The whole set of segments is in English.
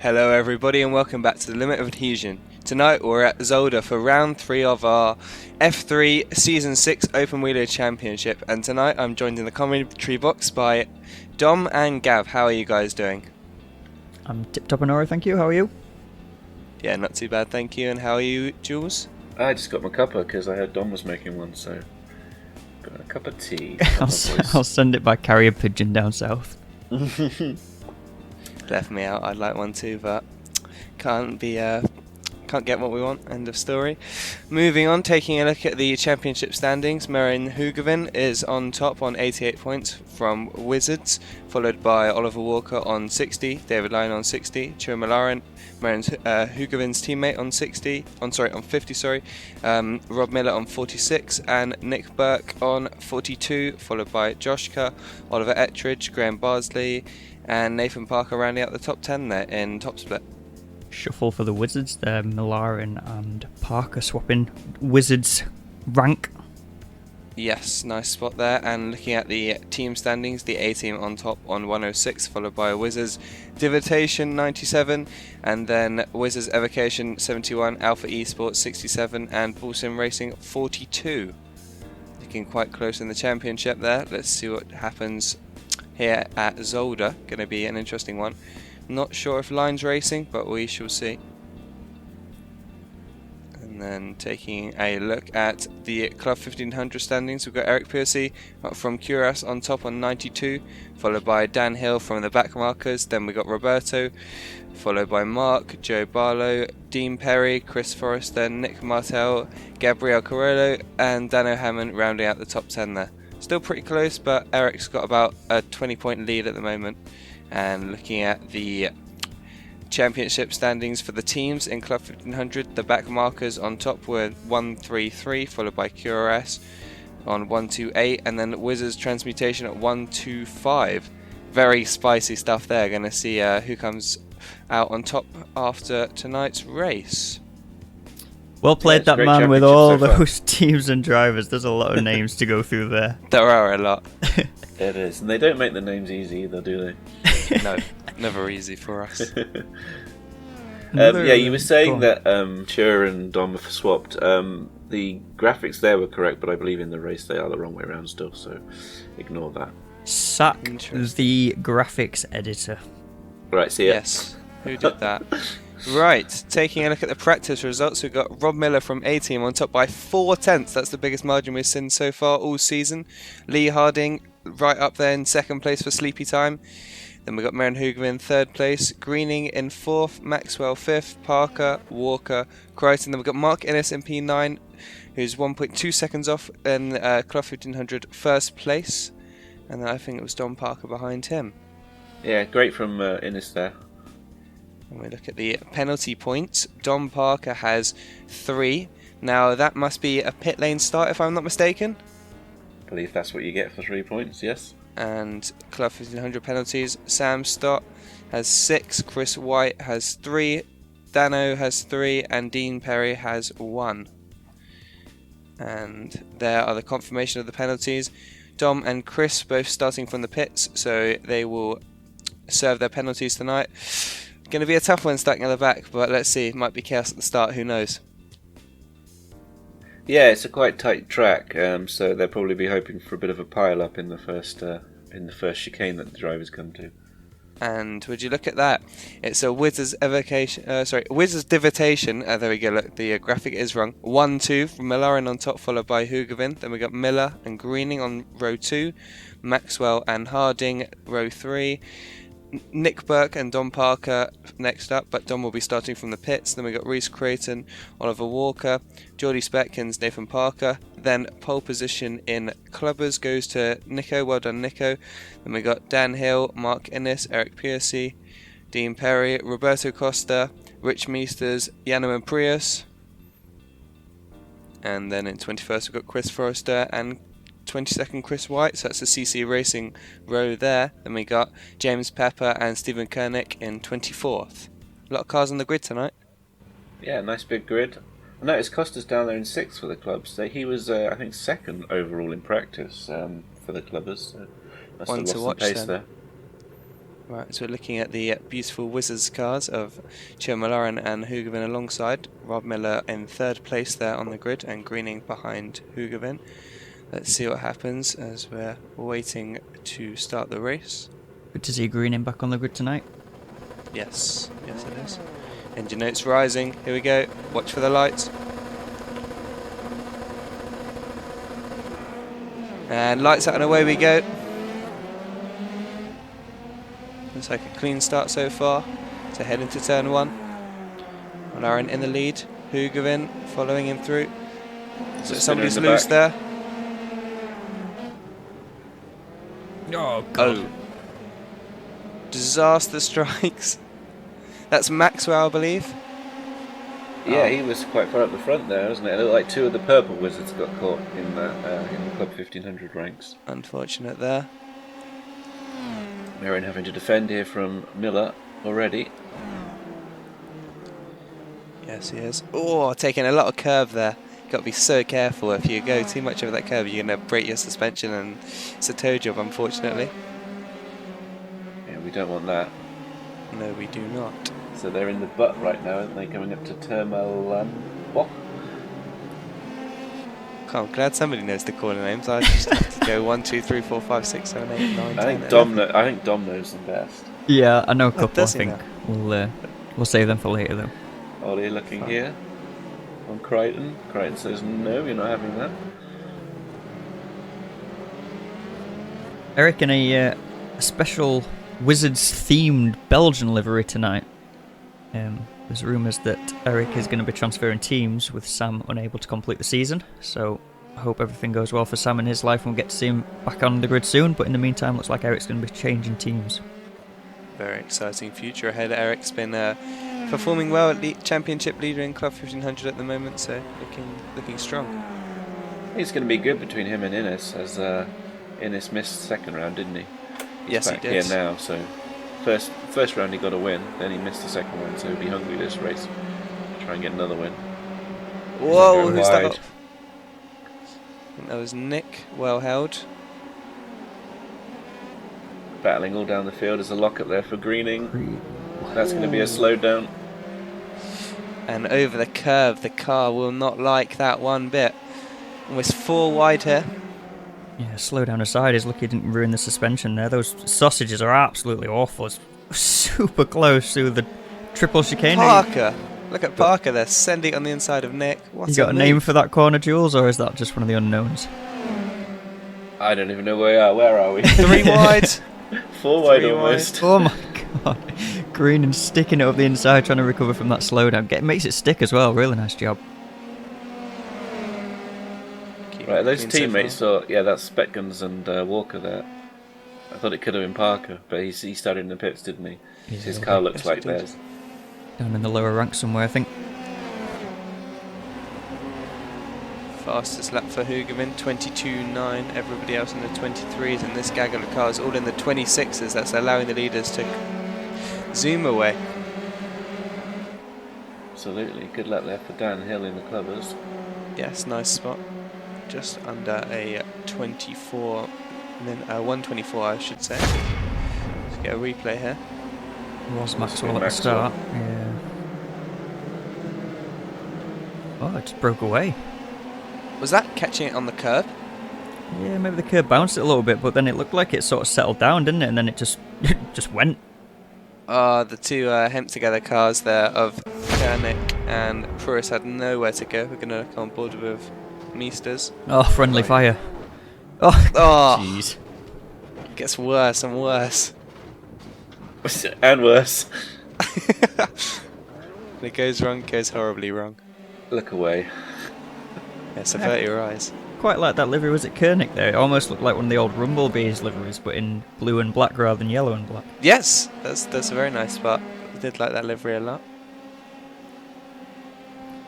Hello everybody and welcome back to the Limit of Adhesion. Tonight we're at Zolder for round 3 of our F3 Season 6 Open Wheeler Championship, and tonight I'm joined in the commentary box by Dom and Gav. How are you guys doing? I'm tip-top and alright, thank you. How are you? Yeah, not too bad, thank you. And how are you, Jules? I just got my cuppa because I heard Dom was making one, so got a cup of tea. I'll send it by carrier pigeon down south. Left me out. I'd like one too, but can't get what we want. End of story. Moving on, taking a look at the championship standings. Hoogeveen is on top on 88 points from Wizards, followed by Oliver Walker on 60, David Lyne on 60, Ture Molarin, Hoogeveen's teammate on 50. Rob Miller on 46, and Nick Burke on 42, followed by Joshka, Oliver Ettridge, Graham Barsley, and Nathan Parker rounding out the top 10 there in top split. Shuffle for the Wizards there, Molarin and Parker swapping Wizards rank. Yes, nice spot there. And looking at the team standings, the A team on top on 106, followed by Wizards Divitation 97, and then Wizards Evocation 71, Alpha Esports 67, and Bullsim Racing 42. Looking quite close in the championship there. Let's see what happens here at Zolder. Going to be an interesting one. Not sure if Lyne's racing, but we shall see. And then taking a look at the Club 1500 standings, we've got Eric Piercy from Curas on top on 92, followed by Dan Hill from the back markers. Then we got Roberto, followed by Mark, Joe Barlow, Dean Perry, Chris Forrester, Nick Martel, Gabriel Carollo, and Dano Hammond rounding out the top 10 there. Still pretty close, but Eric's got about a 20-point lead at the moment. And looking at the championship standings for the teams in Club 1500, the back markers on top were 133, followed by QRS on 128, and then Wizards Transmutation at 125. Very spicy stuff there. Going to see who comes out on top after tonight's race. Well played, that man, with all those teams and drivers. There's a lot of names to go through there. There are a lot. It is, and they don't make the names easy either, do they? No, never easy for us. Yeah, you were saying that Ture and Dom have swapped. The graphics there were correct, but I believe in the race they are the wrong way around still, so ignore that. Sack the graphics editor. Right, see ya. Yes, who did that? Right, taking a look at the practice results, we've got Rob Miller from A-Team on top by 4/10. That's the biggest margin we've seen so far all season. Lee Harding right up there in second place for Sleepy Time. Then we've got Hoogeveen in third place, Greening in fourth, Maxwell fifth, Parker, Walker, Crichton. Then we've got Mark Innes in P9, who's 1.2 seconds off in Club 1500 first place. And then I think it was Don Parker behind him. Yeah, great from Innes there. When we look at the penalty points, Dom Parker has 3. Now that must be a pit lane start if I'm not mistaken. I believe that's what you get for 3 points, yes. And Club 1500 penalties, Sam Stott has 6, Chris White has 3, Dano has 3, and Dean Perry has 1. And there are the confirmation of the penalties. Dom and Chris both starting from the pits, so they will serve their penalties tonight. Going to be a tough one starting at the back, but let's see. It might be chaos at the start, who knows. Yeah, it's a quite tight track, so they'll probably be hoping for a bit of a pile-up in the first chicane that the drivers come to. And would you look at that? It's a Wizards Wizards Divitation. There we go. Look, the graphic is wrong. 1-2 from Molarin on top, followed by Hoogeveen. Then we got Miller and Greening on row 2, Maxwell and Harding row 3. Nick Burke and Don Parker next up, but Don will be starting from the pits. Then we got Reese Creighton, Oliver Walker, Geordie Spetkins, Nathan Parker. Then pole position in Clubbers goes to Nico. Well done, Nico. Then we got Dan Hill, Mark Innes, Eric Piercy, Dean Perry, Roberto Costa, Rich Meesters, Yano and Prius. And then in 21st we've got Chris Forrester and 22nd Chris White, so that's the CC Racing row there. Then we got James Pepper and Stephen Kernick in 24th. A lot of cars on the grid tonight. Yeah, nice big grid. I noticed Costa's down there in 6th for the clubs. So he was, I think, 2nd overall in practice for the clubbers. So must One have to lost watch some pace then. there. Right, so we're looking at the beautiful Wizards cars of Ture Molarin and Hoogeveen alongside. Rob Miller in 3rd place there on the grid and Greening behind Hoogeveen. Let's see what happens as we're waiting to start the race. Good to see Greening back on the grid tonight. Yes, yes it is. Engine notes rising, here we go, watch for the lights. And lights out and away we go. Looks like a clean start so far. So head into turn 1. Molarin in the lead. Hoogeveen following him through. So somebody's loose there. Oh, God. Oh. Disaster strikes. That's Maxwell, I believe. Yeah, he was quite far up the front there, wasn't it? It looked like 2 of the purple Wizards got caught in the Club 1500 ranks. Unfortunate there. Molarin having to defend here from Miller already. Yes, he is. Oh, taking a lot of curve there. Got to be so careful. If you go too much over that curve, you're going to break your suspension, and it's a tow job, unfortunately. Yeah, we don't want that. No, we do not. So they're in the butt right now, aren't they? Coming up to Ture Molarin. I'm glad somebody knows the corner names. I just have to go 1, 2, 3, 4, 5, 6, 7, 8, 9, 10. I think Dom knows them best. Yeah, I know a couple. I does he think we'll save them for later though. Ollie looking here on Crichton. Crichton says no, you're not having that. Eric in a special Wizards-themed Belgian livery tonight. There's rumours that Eric is going to be transferring teams with Sam unable to complete the season, so I hope everything goes well for Sam in his life and we'll get to see him back on the grid soon, but in the meantime looks like Eric's going to be changing teams. Very exciting future ahead. Eric's been performing well at Championship leader in Club 1500 at the moment, so looking strong. It's going to be good between him and Innes, as Innes missed 2nd round, didn't he? Yes, he back did. Here now, so first round he got a win, then he missed the 2nd one, so he'll be hungry this race. Try and get another win. Whoa, Go who's that wide. up? I think that was Nick, well held. Battling all down the field. There's a lock up there for Greening. That's going to be a slowdown. And over the curve, the car will not like that one bit. Almost 4 wide here. Yeah, slow down aside, he's lucky he didn't ruin the suspension there. Those sausages are absolutely awful. It's super close to the triple chicane. Parker! Look at Parker there, sending it on the inside of Nick. What You got a move. name for that corner, Jules, or is that just one of the unknowns? I don't even know where we are. Where are we? 3 wide. 4 wide 3 almost. Oh my god. Green and sticking it up the inside, trying to recover from that slowdown. Makes it stick as well, really nice job. Right, those teammates thought, yeah, that's Spetguns and Walker there. I thought it could have been Parker, but he started in the pits, didn't he? Yeah, His car looks yes, like he did. theirs. Down in the lower ranks somewhere, I think. Fastest lap for Hoogeveen, 22.9. Everybody else in the 23s, and this gaggle of cars all in the 26s. That's allowing the leaders to zoom away. Absolutely. Good luck there for Dan Hill in the clubbers. Yes, nice spot. Just under a 124, I should say. Let's get a replay here. Was Maxwell at the Maxwell. start. Yeah. Oh, it just broke away. Was that catching it on the curb? Yeah, maybe the curb bounced it a little bit, but then it looked like it sort of settled down, didn't it? And then it just just went. The 2 hemp together cars there of Kernick and Pruis had nowhere to go. We're going to come on board with Meesters. Oh, friendly fire. Oh, Oh, jeez. it gets worse and worse. And worse. When it goes wrong, it goes horribly wrong. Look away. Yes, avert your eyes. Quite like that livery was at Kernick there. It almost looked like one of the old Rumblebees liveries, but in blue and black rather than yellow and black. Yes, that's a very nice spot. I did like that livery a lot.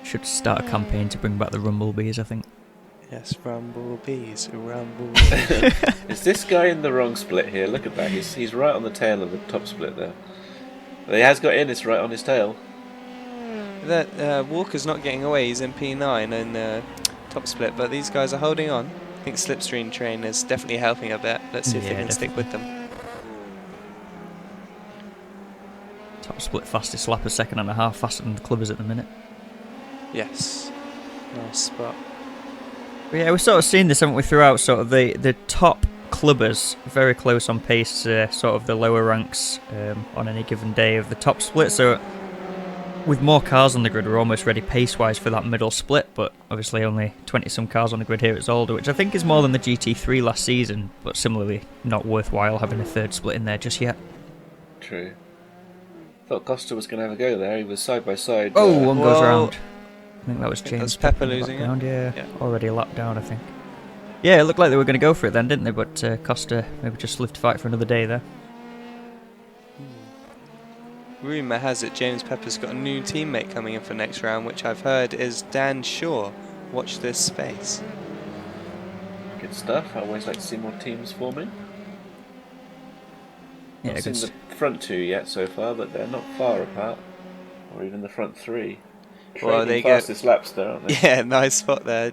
Should start a campaign to bring back the Rumblebees, I think. Yes, Rumblebees, Rumblebees. Is this guy in the wrong split here? Look at that. He's right on the tail of the top split there. But he has got Innes right on his tail. That Walker's not getting away. He's in P9 and top split, but these guys are holding on. I think Slipstream Train is definitely helping a bit. Let's see if they Yeah, can stick with them. split fastest lap, a second and a half faster than the clubbers at the minute. Yes. Nice spot. But yeah, we've sort of seen this, haven't we, throughout sort of the top clubbers very close on pace, sort of the lower ranks on any given day of the top split. So with more cars on the grid, we're almost ready pace-wise for that middle split, but obviously only 20-some cars on the grid here at Zolder, which I think is more than the GT3 last season, but similarly not worthwhile having a third split in there just yet. True. Thought Costa was going to have a go there. He was side by side. Oh, one goes Whoa. round. I think that was James That's Pepper in the losing it. background, yeah. Yeah. Already a lap down, I think. Yeah, it looked like they were going to go for it then, didn't they? But Costa maybe just lived to fight for another day there. Rumour has it James Pepper's got a new teammate coming in for next round, which I've heard is Dan Shaw. Watch this space. Good stuff. I always like to see more teams forming. Yeah, Not seen good. the front two yet so far, but they're not far apart. Or even the front three. Well, Trading they fastest laps there, aren't they? Yeah, nice spot there.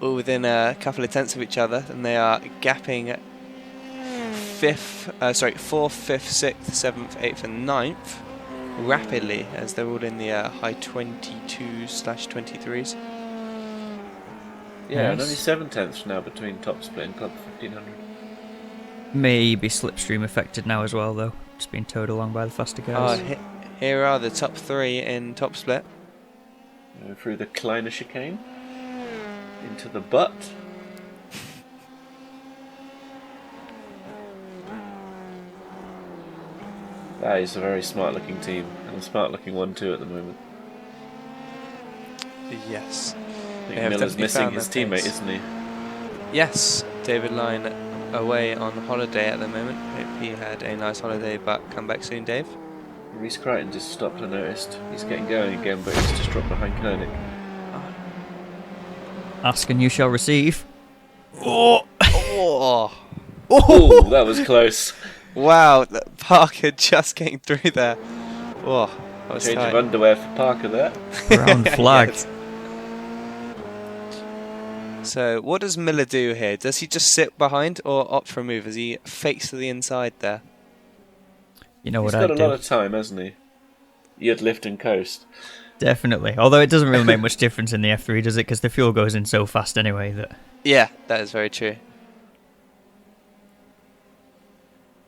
All within a couple of tenths of each other, and they are gapping fourth, fifth, sixth, seventh, eighth, and ninth rapidly as they're all in the high 22/23s. Yeah, and Nice. only 7 tenths now between top split and club 1500. Maybe slipstream affected now as well, though. Just being towed along by the faster cars. Here are the top three in top split. Through the Kleiner chicane. Into the butt. That is a very smart looking team, and a smart looking one too at the moment. Yes. I They think have Miller's definitely missing found his their teammate, pace. isn't he? Yes, David Lyne away on holiday at the moment. Hope he had a nice holiday, but come back soon, Dave. Reece Crichton just stopped, I noticed. He's getting going again, but he's just dropped behind Koenig. Ask and you shall receive. Oh! Oh, Oh, that was close. wow, Parker just getting through there. Oh, that was Change tight. of underwear for Parker there. Brown flag. Yes. So, what does Miller do here? Does he just sit behind or opt for a move as he fakes to the inside there? You know He's what got I'd a lot do. of time, hasn't he? You'd lift and coast. Definitely. Although it doesn't really make much difference in the F3, does it? Because the fuel goes in so fast anyway that... Yeah, that is very true.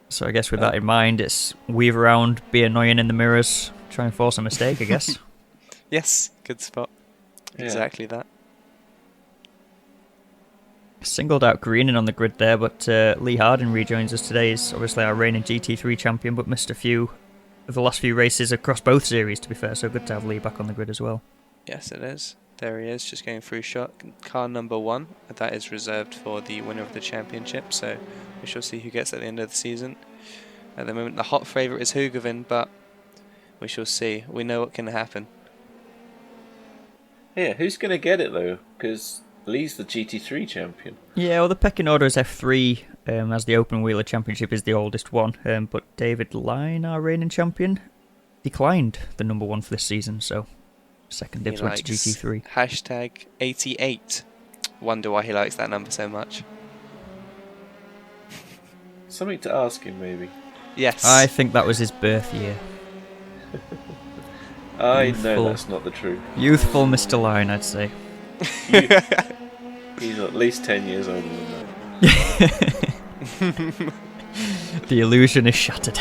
So I guess with that in mind, it's weave around, be annoying in the mirrors, try and force a mistake, I guess. Yes, good spot. Yeah. Exactly that. Singled out Greening on the grid there, but Lee Harding rejoins us today. He's obviously our reigning GT3 champion, but missed a few of the last few races across both series, to be fair, so good to have Lee back on the grid as well. Yes, it is. There he is, just going through shot. Car number 1. That is reserved for the winner of the championship, so we shall see who gets at the end of the season. At the moment, the hot favourite is Hoogeveen, but we shall see. We know what can happen. Yeah, who's going to get it though? Because Lee's the GT3 champion. Yeah, well, the pecking order is F3, as the Open Wheeler Championship is the oldest one, but David Lyne, our reigning champion, declined the number 1 for this season, so second dibs He went to likes GT3. Hashtag 88. Wonder why he likes that number so much. Something to ask him, maybe. Yes. I think that was his birth year. I Youthful. know that's not the truth. Youthful Mr. Lyne, I'd say. He's at least 10 years older than that. The illusion is shattered.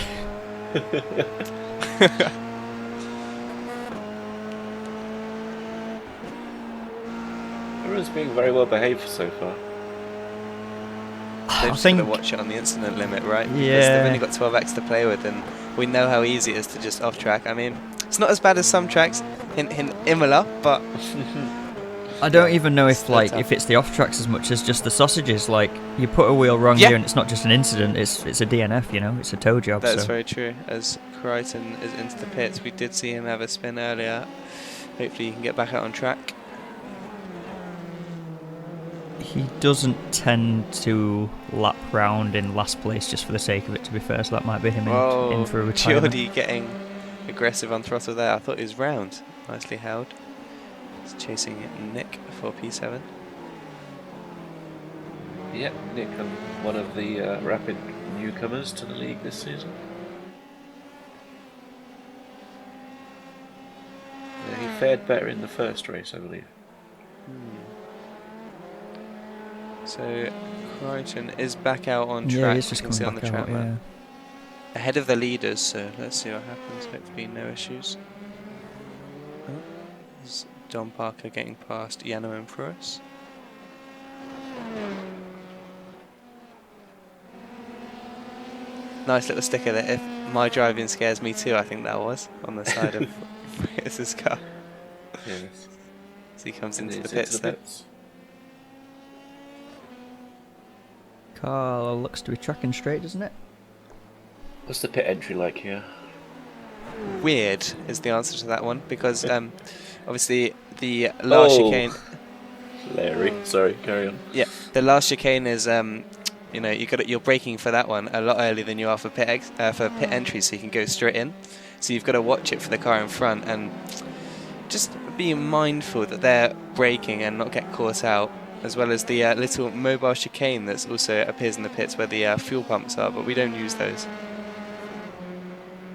Everyone's being very well behaved so far. They're I just going to think watch it on the incident limit, right? Because Yeah. they've only got 12x to play with, and we know how easy it is to just off track. I mean, it's not as bad as some tracks in Imola, but I don't even know It's if the like tough. if it's the off tracks as much as just the sausages. Like you put a wheel wrong Yeah. here, and it's not just an incident; it's a DNF. You know, it's a tow job. that's so. very true. As Crichton is into the pits, we did see him have a spin earlier. Hopefully, he can get back out on track. He doesn't tend to lap round in last place just for the sake of it. To be fair, so that might be him in for a retirement. Geordie getting aggressive on throttle there. I thought he was round. Nicely held. He's chasing Nick for P7. Yep, Nick, one of the rapid newcomers to the league this season. fared better in the first race, I believe. So Crichton is back out on Yeah, track. he's just You can see coming on the back track out, map. yeah. Ahead of the leaders, so let's see what happens. Hopefully no issues. Oh, there's John Parker getting past Yano and Pruis. Nice little sticker that if my driving scares me too, I think that was on the side of Pruis's car. Yes. So he comes And into the it's pits there. Car looks to be tracking straight, doesn't it? What's the pit entry like here? Weird is the answer to that one, because obviously the last chicane. Larry, sorry, carry on. Yeah, the last chicane is you know, you're braking for that one a lot earlier than you are for pit entry, so you can go straight in. So you've got to watch it for the car in front and just be mindful that they're braking and not get caught out, as well as the little mobile chicane that also appears in the pits where the fuel pumps are, but we don't use those.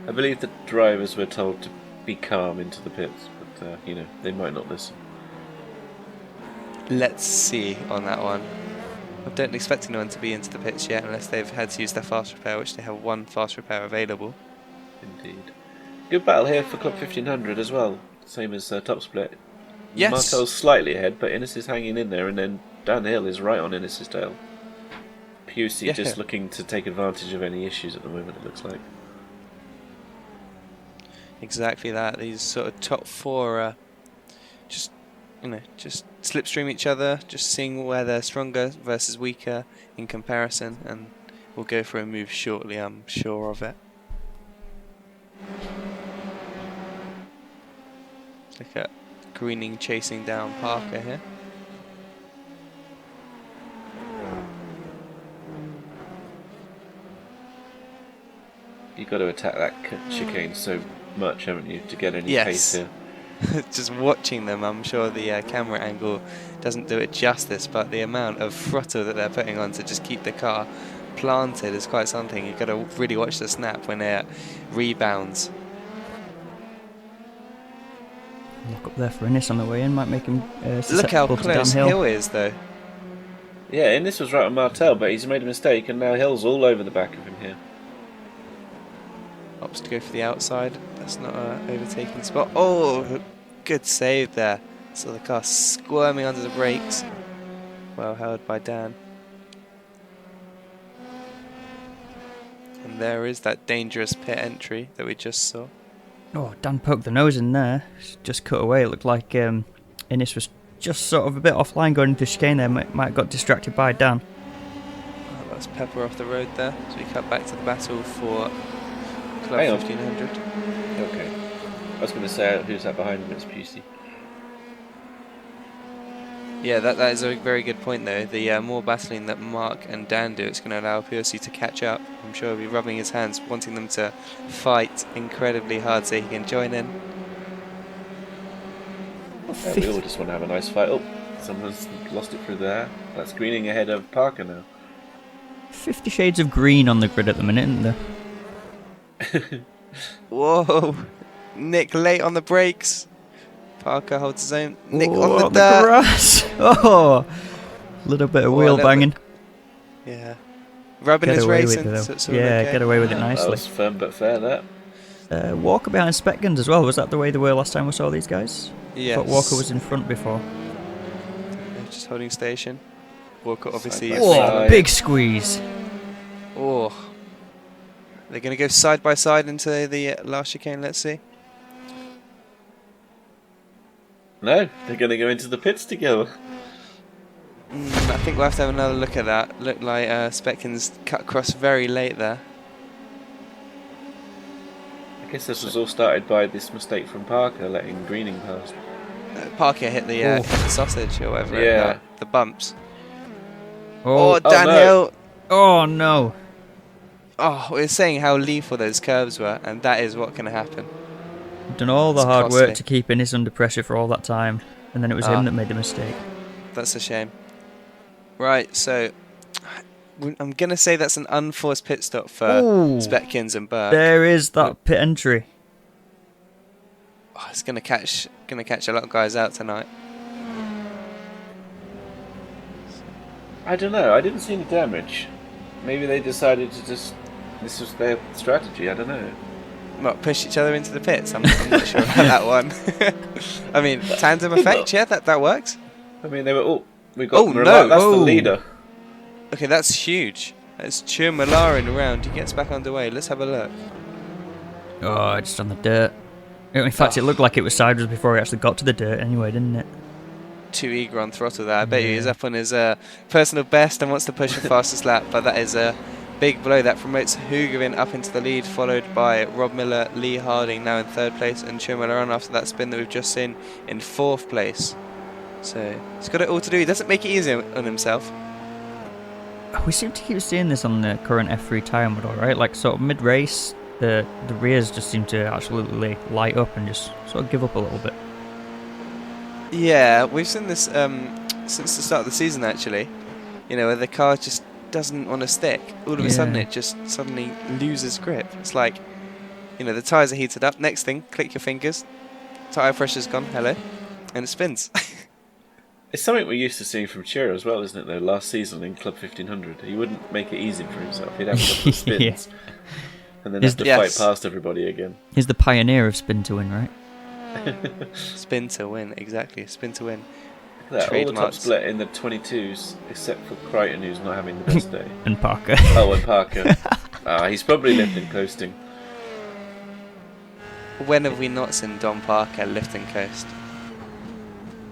I believe the drivers were told to be calm into the pits, but you know, they might not listen. Let's see on that one. I don't expect anyone to be into the pits yet unless they've had to use their fast repair, which they have one fast repair available. Indeed. Good battle here for Club 1500 as well, same as top split. Yes. Martel's slightly ahead, but Innes is hanging in there, and then Dan Hill is right on Innes' tail. Pusey just looking to take advantage of any issues at the moment, it looks like. Exactly that. These sort of top four are just, you know, just slipstream each other, just seeing where they're stronger versus weaker in comparison, and we'll go for a move shortly, I'm sure of it. Look at Greening chasing down Parker here. You've got to attack that chicane so much, haven't you, to get any pace here? Just watching them, I'm sure the camera angle doesn't do it justice, but the amount of throttle that they're putting on to just keep the car planted is quite something. You've got to really watch the snap when it rebounds. Look up there for Innes on the way in, might make him Look how susceptible to close downhill. Hill is, though. Yeah, and this was right on Martel, but he's made a mistake, and now Hill's all over the back of him here. Opts to go for the outside. That's not an overtaking spot. Oh, good save there. So the car squirming under the brakes. Well held by Dan. And there is that dangerous pit entry that we just saw. Oh, Dan poked the nose in there. Just cut away. It looked like Innes was just sort of a bit offline going into the chicane there. Might have got distracted by Dan. Oh, that's Pepper off the road there. So we cut back to the battle for Club Hang on. 1500. Okay. I was going to say, who's that behind him? It's Pusey. Yeah, that is a very good point though. The more battling that Mark and Dan do, it's going to allow Piercy to catch up. I'm sure he'll be rubbing his hands, wanting them to fight incredibly hard so he can join in. Yeah, we all just want to have a nice fight. Oh, someone's lost it through there. That's Greening ahead of Parker now. 50 shades of green on the grid at the minute, isn't there? Whoa! Nick late on the brakes. Parker holds his own. Nick Ooh, on the dirt. grass. Oh, a little bit of wheel banging. Yeah. Rubbing Get his away racing. with it, So though. it's all Yeah, okay. get away with it That nicely. was firm but fair, that. Walker behind spec guns as well. Was that the way they were last time we saw these guys? Yes. I thought Walker was in front before. They're just holding station. Walker obviously. Side by is side. Oh, big squeeze. Oh. They're going to go side by side into the last chicane. Let's see. No, they're going to go into the pits together. I think we'll have to have another look at that. Looked like Speckins cut across very late there. I guess this was all started by this mistake from Parker, letting Greening pass. Parker hit the sausage or whatever. Yeah. The bumps. Oh, Dan no. Hill. oh no. Oh, we were saying how lethal those curves were, and that is what can happen. Done all the It's hard costly. work to keep Innes under pressure for all that time, and then it was him that made the mistake. That's a shame. Right, so I'm going to say that's an unforced pit stop for Ooh. Speckins and Burke. There is that pit entry. Oh, it's gonna catch a lot of guys out tonight. I don't know. I didn't see any damage. Maybe they decided to just. This was their strategy. I don't know. What, push each other into the pits? I'm not sure about that one. I mean, tandem effect, yeah, that works. I mean, they were. Oh, we got. Oh, Molarin. no. That's the Oh. leader. Okay, that's huge. That's Ture Molarin around. He gets back underway. Let's have a look. Oh, just on the dirt. In fact, it looked like it was sideways before he actually got to the dirt anyway, didn't it? Too eager on throttle there. I bet he's up on his personal best and wants to push the fastest lap, but that is a big blow. That promotes Hoogeveen up into the lead, followed by Rob Miller, Lee Harding now in 3rd place, and Ture Molarin after that spin that we've just seen in 4th place. So he's got it all to do. He doesn't make it easy on himself. We seem to keep seeing this on the current F3 tyre model, right? Like, sort of mid-race, the rears just seem to absolutely light up and just sort of give up a little bit. Yeah, we've seen this since the start of the season, actually. You know, where the car just doesn't want to stick. All of a sudden, it just suddenly loses grip. It's like, you know, the tyres are heated up. Next thing, click your fingers. Tyre pressure's gone. Hello. And it spins. It's something we're used to seeing from Ture as well, isn't it? Though last season in Club 1500, he wouldn't make it easy for himself. He'd have a couple of spins, and then have to fight past everybody again. He's the pioneer of spin to win, right? Spin to win, exactly. Spin to win. Look at that, all the top split in the 22s, except for Crichton, who's not having the best day. And Parker. Oh, and Parker. He's probably lifting coasting. When have we not seen Dom Parker lift and coast?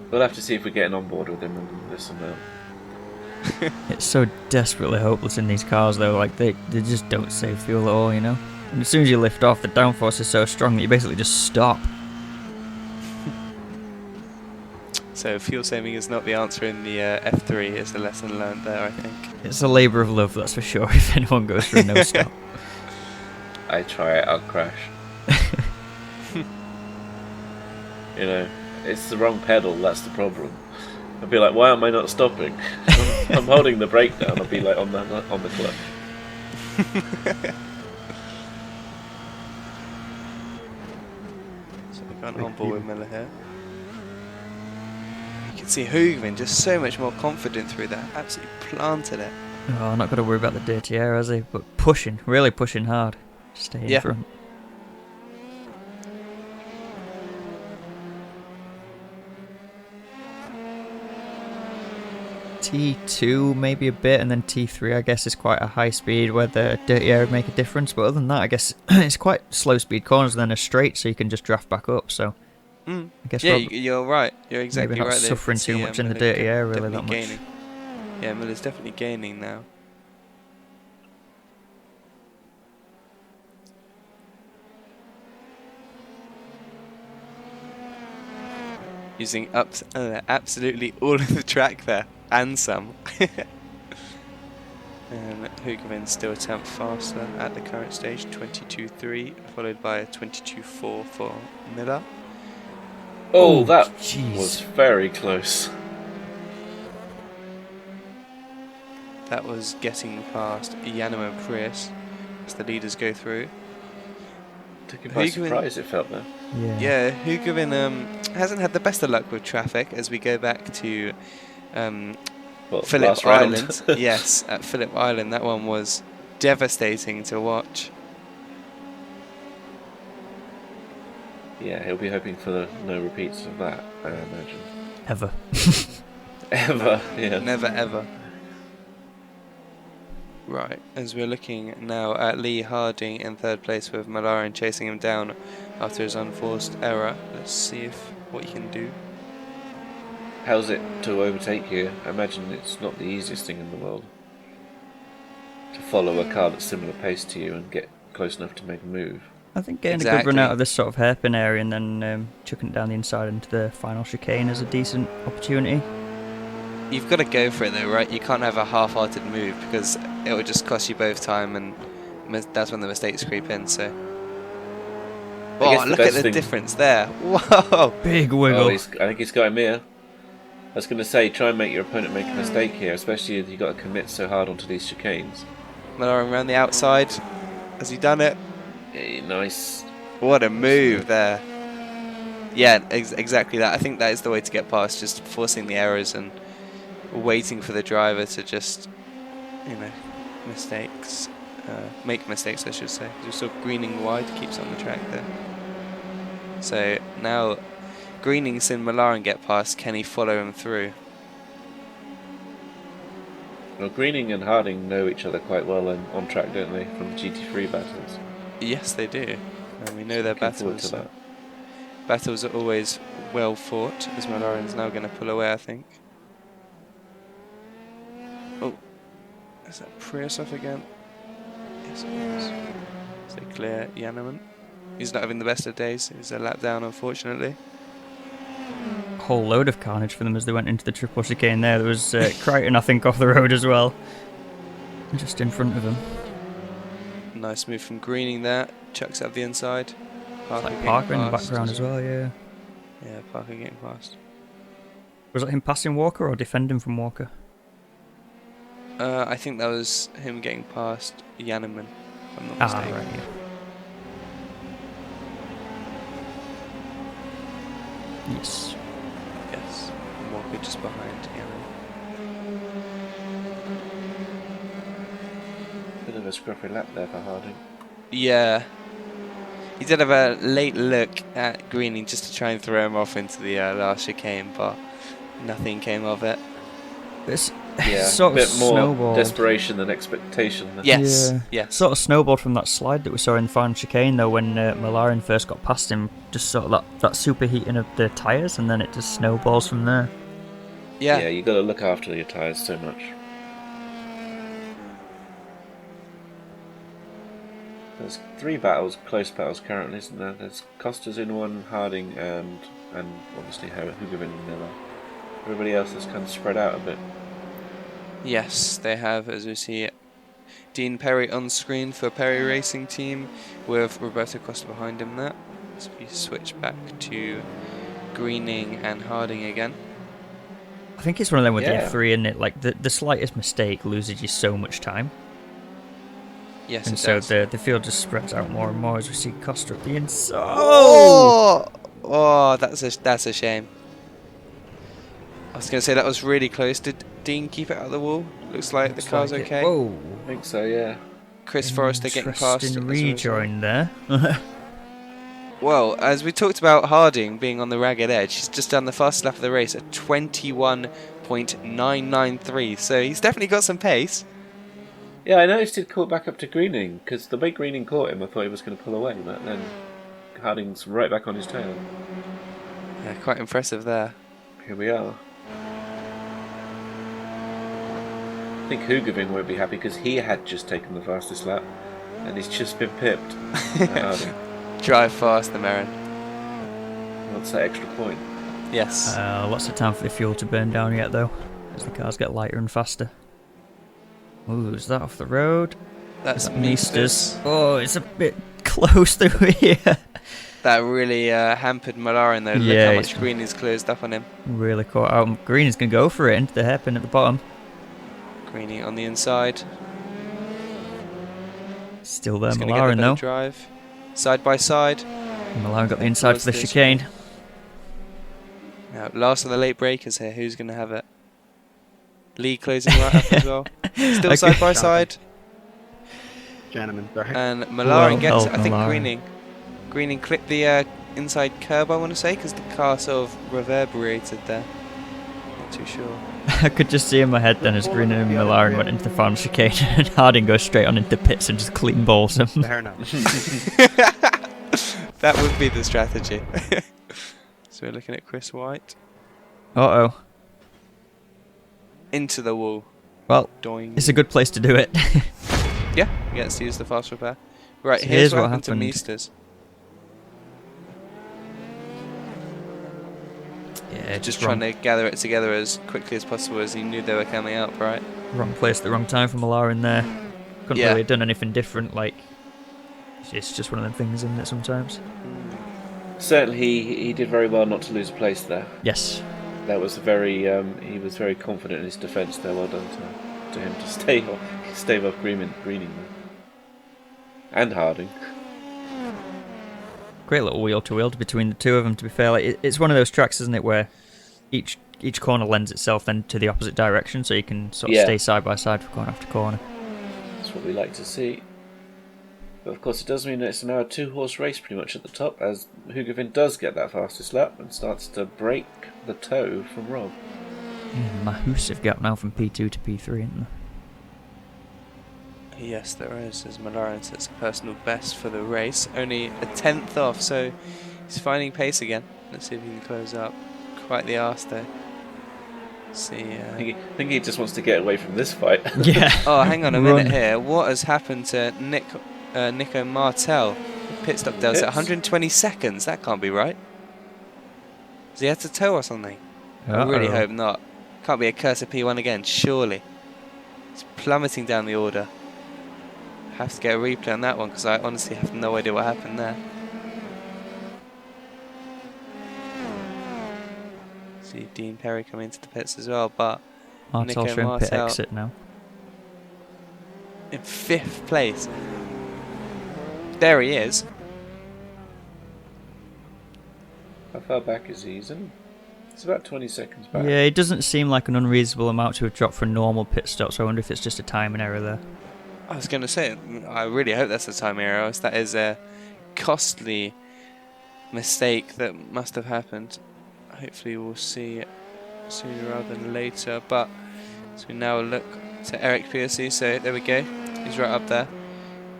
We'll have to see if we're getting on board with him and this and that. It's so desperately hopeless in these cars, though. Like, they just don't save fuel at all, you know? And as soon as you lift off, the downforce is so strong that you basically just stop. So fuel saving is not the answer in the F3. It's a lesson learned there, I think. It's a labour of love, that's for sure, if anyone goes for a no-stop. I try it, I'll crash. You know, it's the wrong pedal, that's the problem. I'll be like, why am I not stopping? I'm holding the brake down, I'll be like on the clutch. So we've gone on board with Miller here. You can see Hoogeveen just so much more confident through that. Absolutely planted it. Oh, not got to worry about the dirty air, has he? But pushing, really pushing hard. Stay in front. T2 maybe a bit, and then T3 I guess is quite a high speed where the dirty air would make a difference, but other than that I guess it's quite slow speed corners and then a straight, so you can just draft back up, so I guess you're right, you're exactly maybe not right. Suffering too much in the dirty air really that much. Gaining. Yeah, Miller's definitely gaining now. Using absolutely all of the track there, and some. And Hoogeveen still a tenth faster at the current stage, 22.3, followed by a 22.4 for Miller. Oh, that was very close. That was getting past Yanamo Prius as the leaders go through. Took him by surprise, it felt there. Yeah, Hoogeveen hasn't had the best of luck with traffic as we go back to Phillip Island. Yes, at Phillip Island, that one was devastating to watch. Yeah, he'll be hoping for no repeats of that, I imagine. Ever. Ever, yeah. Never ever. Right, as we're looking now at Lee Harding in third place with Molarin chasing him down after his unforced error. Let's see what he can do. How's it to overtake you? I imagine it's not the easiest thing in the world to follow a car that's similar pace to you and get close enough to make a move. I think getting a good run out of this sort of hairpin area and then chucking it down the inside into the final chicane is a decent opportunity. You've got to go for it though, right? You can't have a half-hearted move because it will just cost you both time, and that's when the mistakes creep in. So, look at the difference there! Whoa, big wiggle. I think he's got him here. I was going to say, try and make your opponent make a mistake here, especially if you've got to commit so hard onto these chicanes. Molarin around the outside. Has he done it? Hey, nice. What a move there. Yeah, exactly that. I think that is the way to get past, just forcing the errors and waiting for the driver to just, you know, make mistakes, I should say. Just sort of greening wide keeps on the track there. So now Greening seen Molarin get past. Can he follow him through? Well, Greening and Harding know each other quite well on track, don't they, from the GT3 battles? Yes, they do. And we know their Looking forward to battles. that. Battles are always well fought, as Molarin's now going to pull away, I think. Oh, is that Prius off again? Yes, it is. So clear Janneman. He's not having the best of days. He's a lap down, unfortunately. Whole load of carnage for them as they went into the triple chicane there. There was Crichton, I think, off the road as well. Just in front of him. Nice move from Greening there. Chucks up the inside. Parker, Like Parker in the background as well, yeah. Yeah, Parker getting past. Was that him passing Walker or defending from Walker? I think that was him getting past Janneman, if I'm not mistaken. Right, yeah. Yes. Yes. And Walker just behind Janneman. Bit of a scruffy lap there for Harding. Yeah. He did have a late look at Greening just to try and throw him off into the last chicane, but nothing came of it. It's Yeah, sort a of bit more snowballed. desperation than expectation. There. Yes. Yeah. Yes. Sort of snowballed from that slide that we saw in the final chicane, though, when Molarin first got past him. Just sort of that superheating of the tyres, and then it just snowballs from there. Yeah. Yeah, you got to look after your tyres so much. There's 3 battles, close battles currently, isn't there? There's Costas in one, Harding and obviously Hoogeveen in the other. Everybody else has kind of spread out a bit. Yes, they have, as we see Dean Perry on screen for Perry Racing Team, with Roberto Costa behind him there. So we switch back to Greening and Harding again. I think it's one of them with Yeah. the F3, isn't it? Like, the slightest mistake loses you so much time. Yes, And it so does. the field just spreads out more and more as we see Costa at the inside. Oh, that's a shame. I was going to say that was really close. Did Dean keep it out of the wall? Looks like the car's Like it- okay. Whoa. I think so, yeah. Chris Forrester getting past. Interesting as a result. rejoin there. Well, as we talked about Harding being on the ragged edge, he's just done the fastest lap of the race at 21.993. So he's definitely got some pace. Yeah, I noticed he'd caught back up to Greening, because the way Greening caught him, I thought he was going to pull away, but then Harding's right back on his tail. Yeah, quite impressive there. Here we are. I think Hoogeveen won't be happy because he had just taken the fastest lap and he's just been pipped. Harding Drive fast, the Marin. wants that extra point. Yes. Lots of time for the fuel to burn down yet, though, as the cars get lighter and faster. Ooh, is that off the road? That's Meesters. Oh, it's a bit close through here. That really hampered Molarin though. Look Yeah, how much it's- green is closed up on him. Really caught out. Green is going to go for it into the hairpin at the bottom. Greeny on the inside. Still there, He's going to get Molarin the better though. drive. Side by side. Molarin got the inside for the Towards the chicane. Now, last of the late breakers here. Who's going to have it? Lee closing right up as well. Still Okay. side by side. Gentlemen, sorry. And Molarin gets it. I think Molarin. Greening clipped the inside curb, I want to say, because the car sort of reverberated there. Not too sure. I could just see in my head then as Green and Molarin went into the final chicane and Harding goes straight on into pits and just clean balls him. Fair enough. That would be the strategy. So we're looking at Chris White. Uh-oh. Into the wall. Well, Doing. it's a good place to do it. Yeah, he gets to use the fast repair. Right, So here's here's what what happened to happened. Meesters. Yeah, Just trying to gather it together as quickly as possible as he knew they were coming up, right? Wrong place at the wrong time for Molarin there. Couldn't Yeah. really have done anything different, like... It's just one of them things, isn't it, sometimes? Certainly he did very well not to lose a place there. Yes. That was very, he was very confident in his defence there. Well done to him to stave off Greening there. And Harding. great little wheel to wheel between the two of them. To be fair, like it's one of those tracks, isn't it, where each corner lends itself then to the opposite direction, so you can sort of stay side by side for corner after corner. That's what we like to see. But of course, it does mean that it's now a 2-horse race pretty much at the top, as Hoogeveen does get that fastest lap and starts to break the toe from Rob. Massive gap now from P2 to P3, isn't there? Yes, there is, as Molarin sets a personal best for the race. Only a tenth off, so he's finding pace again. Let's see if he can close up. Quite the arse, though. See, I think he just wants to get away from this fight. Yeah. Oh, hang on a minute here. What has happened to Nico Martel? Pit stop does at 120 seconds. That can't be right. Has he had to tow or something? I really hope not. Can't be a curse of P1 again, surely. It's plummeting down the order. Have to get a replay on that one because I honestly have no idea what happened there. See Dean Perry coming into the pits as well, but Martel's in pit exit now. In 5th place. There he is. How far back is he? It's about 20 seconds back. Yeah, it doesn't seem like an unreasonable amount to have dropped for a normal pit stop, so I wonder if it's just a timing error there. I was going to say, I really hope that's a timing error. That is a costly mistake that must have happened. Hopefully we'll see it sooner rather than later. But as we now look to Eric Piercy, so there we go. He's right up there.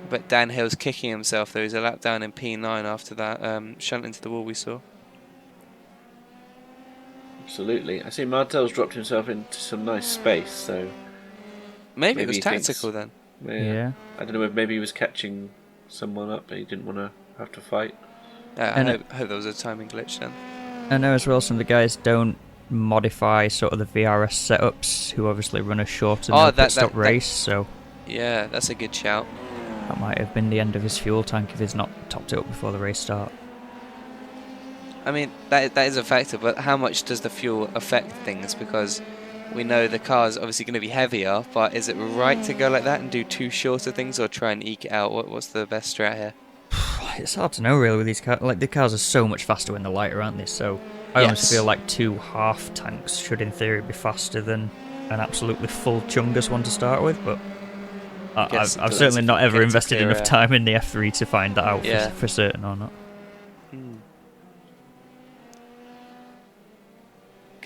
But Dan Hill's kicking himself though. He's a lap down in P9 after that shunt into the wall we saw. Absolutely. I see Martel's dropped himself into some nice space, so maybe it was tactical then. Yeah. I don't know if maybe he was catching someone up, but he didn't want to have to fight. I hope there was a timing glitch then. I know as well some of the guys don't modify sort of the VRS setups, who obviously run a shorter pit stop race, so... Yeah, that's a good shout. That might have been the end of his fuel tank if he's not topped it up before the race start. I mean, that is a factor, but how much does the fuel affect things? Because we know the car's obviously going to be heavier, but is it right to go like that and do 2 shorter things, or try and eke it out? What's the best strat here? It's hard to know really with these cars. Like, the cars are so much faster when they're lighter, aren't they? So I honestly feel like 2 half tanks should in theory be faster than an absolutely full Chungus one to start with, but I've certainly not ever invested enough time in the F3 to find that out for certain or not.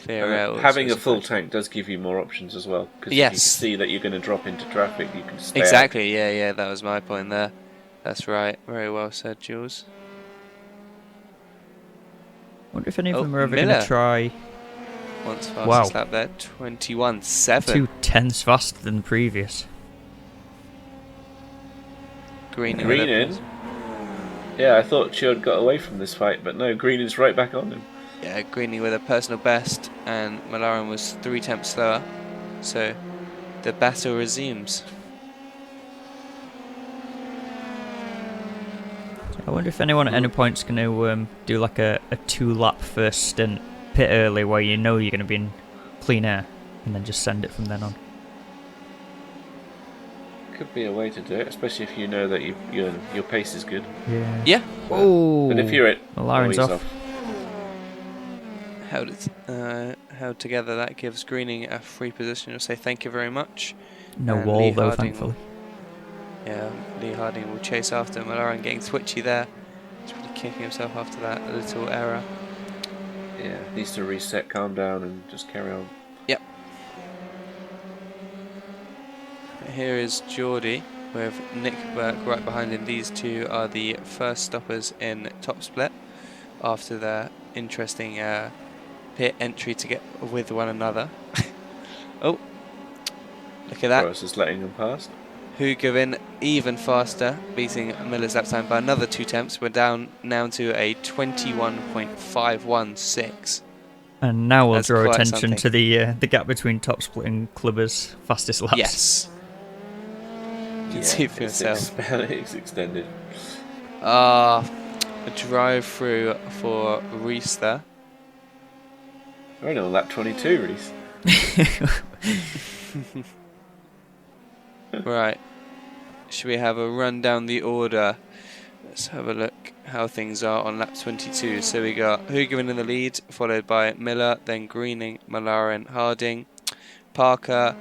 Having a full tank does give you more options as well, because if you can see that you're going to drop into traffic, you can stay out. Yeah, that was my point there. That's right, very well said, Jules. I wonder if any of them are ever going to try... Once fastest lap there, 21.7. 2 tenths faster than the previous. Green in. Yeah, I thought Chud got away from this fight, but no, Green is right back on him. Yeah, Greeny with a personal best, and Molarin was 3 tenths slower, so the battle resumes. I wonder if anyone at any point's going to do like a 2-lap first stint, pit early, where you know you're going to be in clean air, and then just send it from then on. Could be a way to do it, especially if you know that your pace is good. Yeah. Oh, but if you're at Molarin's off. Held together, that gives Greening a free position. You'll say thank you very much. No and wall though, thankfully. Lee Harding will chase after Molarin, getting twitchy there. He's really kicking himself after that little error. Yeah, needs to reset, calm down, and just carry on. Yep. Here is Geordie with Nick Burke right behind him. These two are the first stoppers in top split after their interesting pit entry to get with one another. Oh, look at that. Forrest is letting them past. Hoogeveen even faster, beating Miller's lap time by another 2 tenths. We're down now to a 21.516. And now we'll draw attention to the gap between top split and Clubber's fastest laps. Yes. You can see for yourself. It's extended. A drive through for Reese there. We're only on lap 22, Reese. Right. Should we have a run down the order? Let's have a look how things are on lap 22. So we got Hoogeveen in the lead, followed by Miller, then Greening, Molarin, Harding, Parker,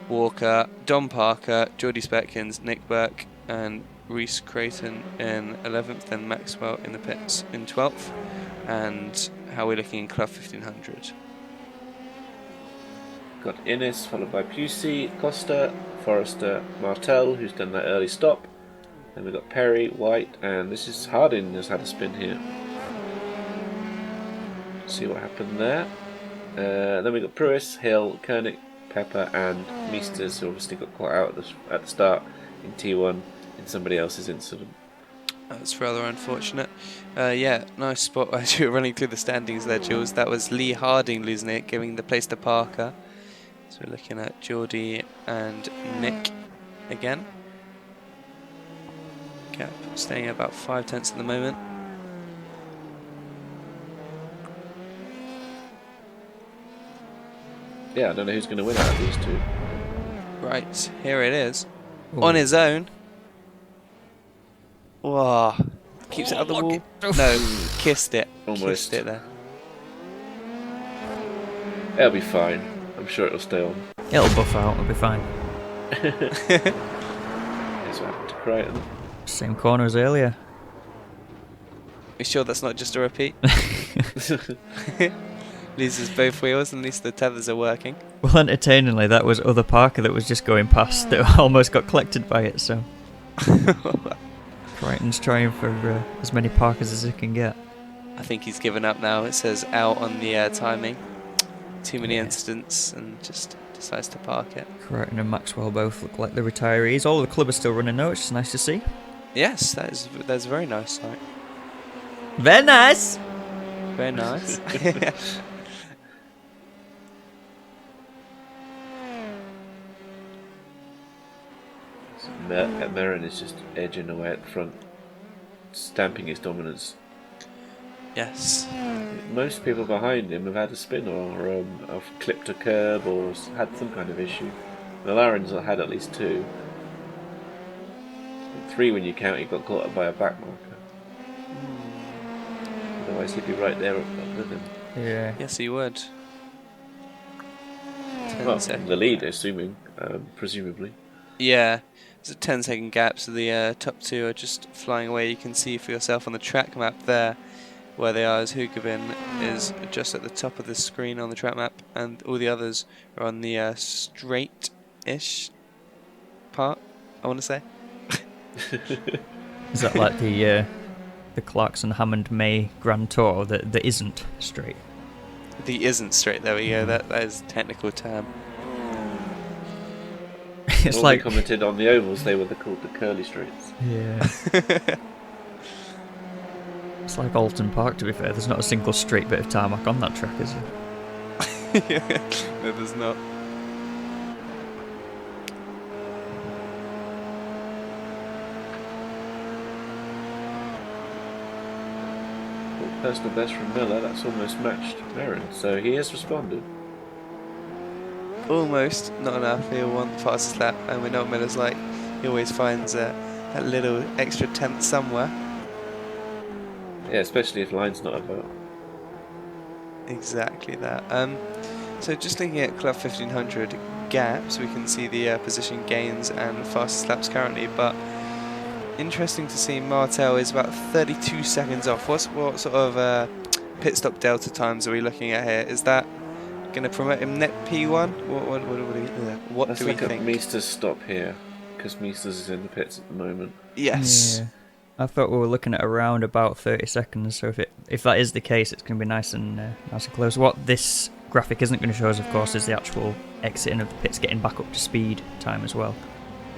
Walker, Dom Parker, Geordie Speckins, Nick Burke, and Reese Creighton in 11th, then Maxwell in the pits in 12th. And how we're looking in Clough 1500. Got Innes, followed by Pusey, Costa, Forrester, Martel, who's done that early stop. Then we've got Perry, White, and this is Harding has had a spin here. See what happened there. Then we've got Pruis, Hill, Koenig, Pepper, and Meesters, who obviously got caught out at the start in T1 in somebody else's incident. That's rather unfortunate. Yeah, nice spot as you were running through the standings there, Jules. That was Lee Harding losing it, giving the place to Parker. So we're looking at Geordie and Nick again. Gap staying about 5 tenths at the moment. Yeah, I don't know who's going to win out of these two. Right, here it is. Ooh. On his own. Whoa. Keeps it out the wall. No, kissed it. Almost. Kissed it there. It'll be fine. I'm sure it'll stay on. It'll buff out, it'll be fine. Here's what happened to Crichton. Same corner as earlier. You sure that's not just a repeat? Loses both wheels, and at least the tethers are working. Well, entertainingly, that was other Parker that was just going past that almost got collected by it, so... Crichton's trying for as many Parkers as he can get. I think he's given up now. It says out on the timing. Too many Yeah. incidents, and just decides to park it. Crichton and Maxwell both look like the retirees. All of the club are still running though, which is nice to see. Yes, that's a very nice sight. Very nice! Very nice. Merrin is just edging away at the front, stamping his dominance. Yes. Most people behind him have had a spin or have clipped a curb or had some kind of issue. Molarin's had at least 2. 3 when you count he got caught up by a back marker. Otherwise he'd be right there up with him. Yeah. Yes, he would. 10 Well, seconds. the lead, assuming, presumably. Yeah. There's a 10-second gap, so the top 2 are just flying away. You can see for yourself on the track map there where they are, as Hoogeveen is just at the top of the screen on the track map, and all the others are on the straight-ish part, I want to say. Is that like the Clarkson Hammond May Grand Tour that isn't straight? The isn't straight, there we go, that is a technical term. It's When like... they commented on the ovals, they were called the curly straights. Yeah. It's like Alton Park, to be fair. There's not a single straight bit of tarmac on that track, is there? Yeah, no, there's not. Well, personal best from Miller, that's almost matched Merrin, so he has responded. Almost, not enough. He'll want the fastest lap, and we know what Miller's like. He always finds that little extra tenth somewhere. Yeah, especially if Lyne's not about. Exactly that. So just looking at Clough 1500 gaps, we can see the position gains and fastest laps currently, but interesting to see Martel is about 32 seconds off. What sort of pit stop delta times are we looking at here? Is that going to promote him net P1? What Let's do we look at think? Meester's stop here, because Meester's is in the pits at the moment. Yes. Yeah. I thought we were looking at around about 30 seconds, so if that is the case, it's going to be nice and close. What this graphic isn't going to show us, of course, is the actual exiting of the pits, getting back up to speed time as well.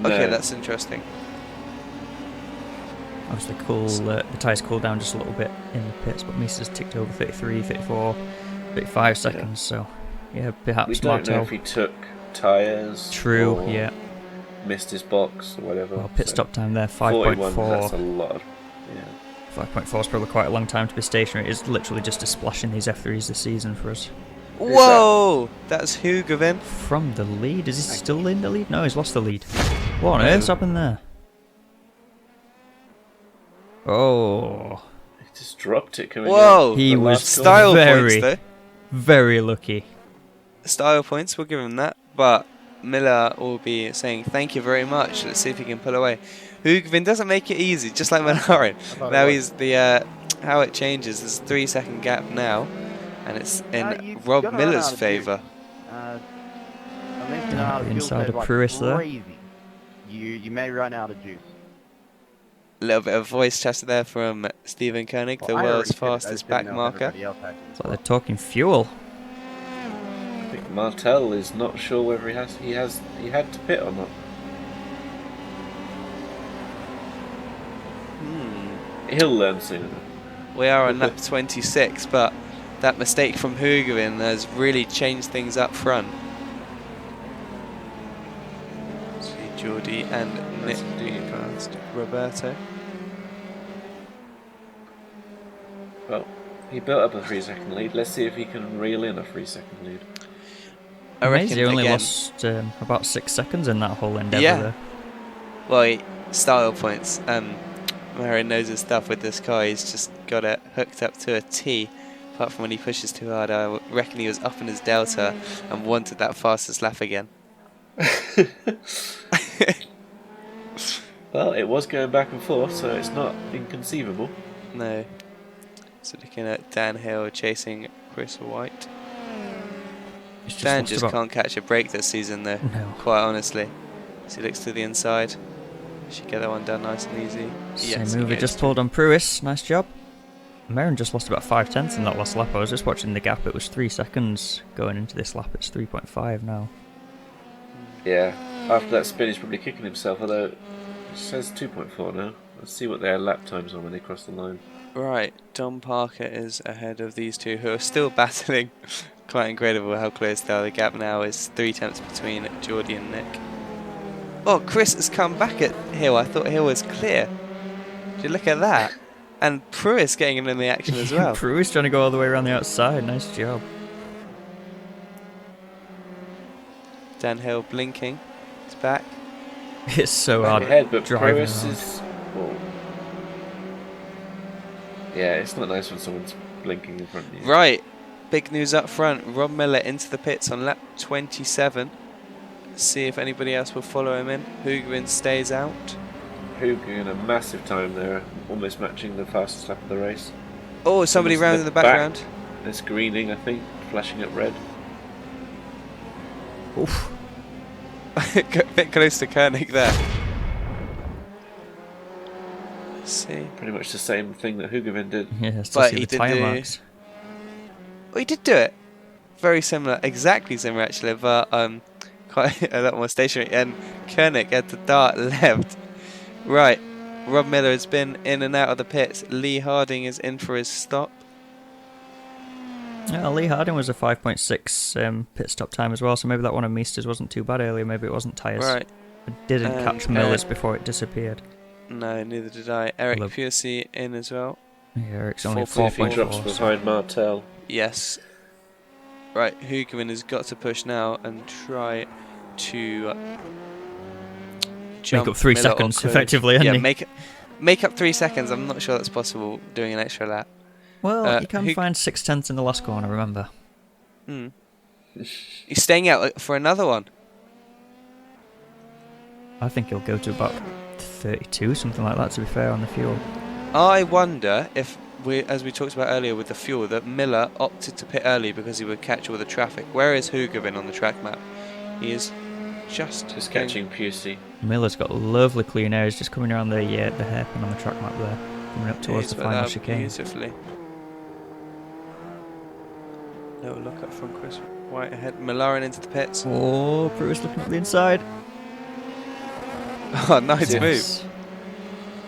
Okay, No. that's interesting. Obviously, the tyres cool down just a little bit in the pits, but Misa's ticked over 33, 34, 35 seconds, so yeah, perhaps We don't know Martel. if he took tyres. True, or yeah. missed his box or whatever. Well, pit so stop time there, 41, 5.4. that's a lot. Yeah. 5.4 is probably quite a long time to be stationary. It's literally just a splash in these F3s this season for us. Whoa! That's Hoogeveen. From the lead? Is he still in the lead? No, he's lost the lead. What on earth's happened there? Oh, He just dropped it coming Whoa! out. he The was last Style very, points, though. very lucky. Style points, we'll give him that. But Miller will be saying thank you very much. Let's see if he can pull away. Hoogeveen doesn't make it easy, just like Molarin. thought Now it he's the how it changes. There's a 3-second gap now, and it's in you've Rob gotta run Miller's out of favour. Unless you know Down how at to the fuel inside save of like Pruis there. crazy, you may run out of juice. A little bit of voice chatter there from Stephen Koenig, the Well, I world's already did it, I fastest just didn't back know if marker. everybody else had to as So well. they're talking fuel. I think Martel is not sure whether he had to pit or not. He'll learn soon enough. We are on lap 26, but that mistake from Hoogeveen has really changed things up front. See Geordie and Nick being past Roberto. Well, he built up a 3-second lead. Let's see if he can reel in a 3-second lead. I reckon Maisie only again, lost about 6 seconds in that whole endeavour Yeah. there. well, style points. Molarin knows his stuff with this car. He's just got it hooked up to a T. Apart from when he pushes too hard, I reckon he was up in his delta and wanted that fastest lap again. Well, it was going back and forth, so it's not inconceivable. No. So looking at Dan Hill chasing Chris White. It's Dan lost just about- can't catch a break this season though, No. quite honestly. So he looks to the inside. Should get that one done nice and easy. Same Yes, move he goes just through. pulled on Pruis. Nice job. Molarin just lost about 5/10 in that last lap. I was just watching the gap. It was 3 seconds going into this lap. It's 3.5 now. Yeah, after that spin, he's probably kicking himself, although it says 2.4 now. Let's see what their lap times are when they cross the line. Right, Dom Parker is ahead of these two who are still battling. Quite incredible how close they are. The gap now is 3 tenths between Geordie and Nick. Oh, Chris has come back at Hill. I thought Hill was clear. Did you look at that? And Pruis getting in the action as well. Pruis trying to go all the way around the outside. Nice job. Dan Hill blinking. He's back. It's so Back hard ahead, but driving Pruis around. is. Whoa. Yeah, it's not nice when someone's blinking in front of you. Right, big news up front. Rob Miller into the pits on lap 27. See if anybody else will follow him in. Hoogeveen stays out. Hoogeveen a massive time there, almost matching the fastest lap of the race. Oh, somebody Almost round in the background. It's greening, I think, flashing up red. Oof. A bit close to Koenig there. Let's see. Pretty much the same thing that Hoogeveen did. Yeah, still But see he the did tyre do- marks. Oh, he did do it. Very similar, exactly similar actually, but quite a lot more stationary. And Koenig had to dart left. Right, Rob Miller has been in and out of the pits. Lee Harding is in for his stop. Yeah, Lee Harding was a 5.6 pit stop time as well, so maybe that one of Meester's wasn't too bad earlier. Maybe it wasn't tyres. Right. I didn't And, catch Miller's before it disappeared. No, neither did I. Eric Hello. Piercy in as well. Yeah, Eric's only 4.4. If he drops 4.4. behind Martel. Yes. Right, Hoogeveen has got to push now and try to jump Make up 3 Miller or seconds Koenig. effectively, hasn't Yeah, he? make up 3 seconds. I'm not sure that's possible doing an extra lap. Well, you can who- find 6/10 in the last corner, remember. Hmm. He's staying out for another one. I think he'll go to about 32, something like that, to be fair, on the fuel. I wonder if, as we talked about earlier with the fuel, that Miller opted to pit early because he would catch all the traffic. Where is Hoogeveen on the track map? He is just going- catching Pusey. Miller's got lovely clean air. He's just coming around the hairpin on the track map there, coming up towards He's the put final that chicane. beautifully. No look up from Chris White ahead. Molarin into the pits. Oh, Pruis looking up the inside. Oh, nice Yes. move.